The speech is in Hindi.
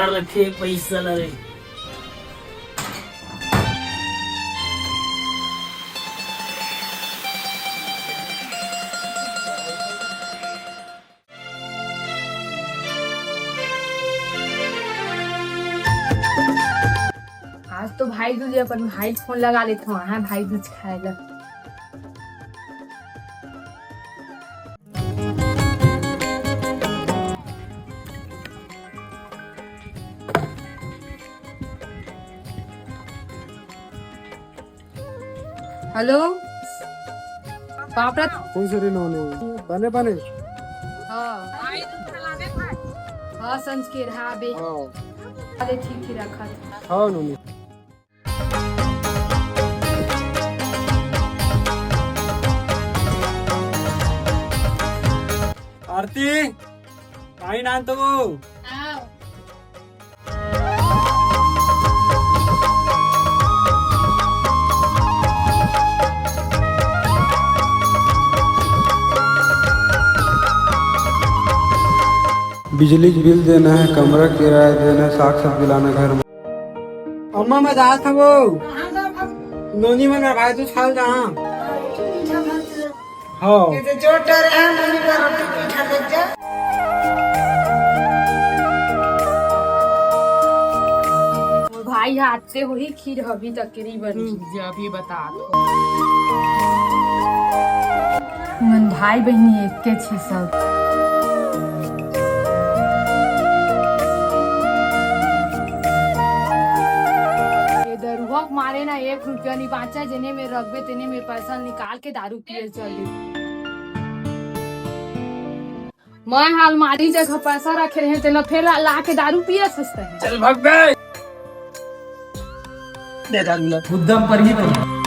उधार रखे पैसा ला रे। आज तो भाई दूज है, अपन भाई फोन लगा लेता हूँ। हाँ भाई दूज खाएगा। हेलो पापड़ा बने बने हाँ संज के रहा बे अरे ठीक ही रखा था। हाँ नोनी आरती आई ना तो बिजली बिल देना है, कमरा किराया देना है, साग सब्जी लाना घर में। अम्मा मैं जा था वो नोनी में मेरा भाई तू छाल जा। हाँ भाई हाथ से वही खीर अभी तक के नहीं बनी। अभी बता दो मन भाई बहनी एक के छी सब। मारे ना 1 रुपया नहीं बाचा, जने में रखबे तेने में पैसा निकाल के दारू पिए चले। मैं अलमारी जगह पैसा रखे रहे तेना फिर ला के दारू पिए सस्ता है। चल भाग बे दे दारू ला, खुदम पर ही नहीं।